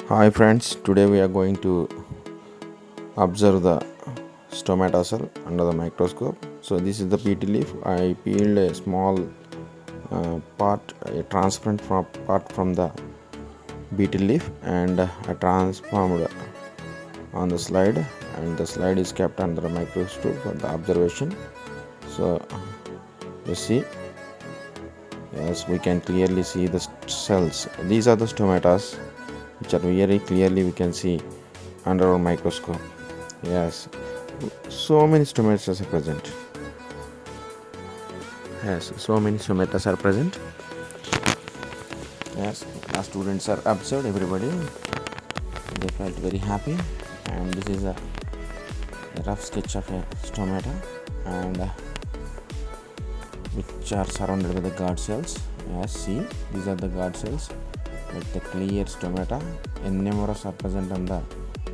Hi friends, today we are going to observe the stomata cell under the microscope. So this is the PT leaf. I peeled a small part, a transparent part from the beetle leaf, and I transformed on the slide, and the slide is kept under the microscope for the observation. So you see, yes, we can clearly see the cells. These are the stomatas, which are very clearly we can see under our microscope. Yes, so many stomatas are present. Yes, so many stomatas are present. Yes, our students are observed, everybody. They felt very happy. And this is a rough sketch of a stomata, and which are surrounded by the guard cells. Yes, see, these are the guard cells with the clear stomata, and numerous are present on the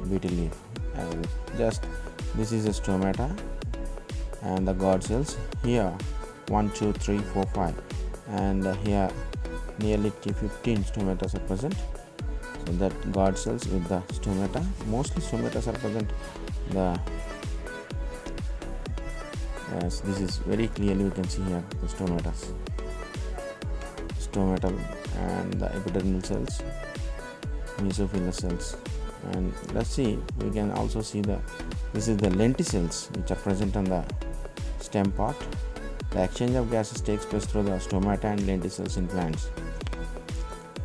beetle leaf. And just this is a stomata and the guard cells here 1 2 3 4 5, and here nearly 15 stomatas are present. So that guard cells with the stomata, mostly stomatas are present. The yes, this is very clearly we can see here the stomatal and the epidermal cells, mesophyll cells. And let's see, we can also see this is the lenticles which are present on the stem part. The exchange of gases takes place through the stomata and lenticles in plants.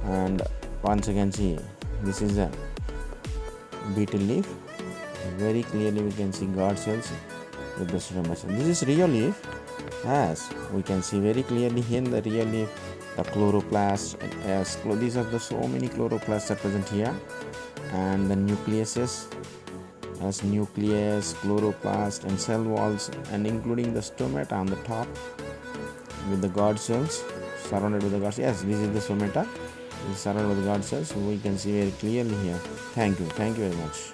And once again, see, this is a beetle leaf. Very clearly we can see guard cells with the stomata. This is real leaf. Yes, we can see very clearly here in the real leaf the chloroplast. Yes, these are the so many chloroplasts are present here, and the nucleuses as nucleus, chloroplast, and cell walls, and including the stomata on the top with the guard cells surrounded with the guard cells. Yes, this is the stomata. It is surrounded with the guard cells, so we can see very clearly here. Thank you very much.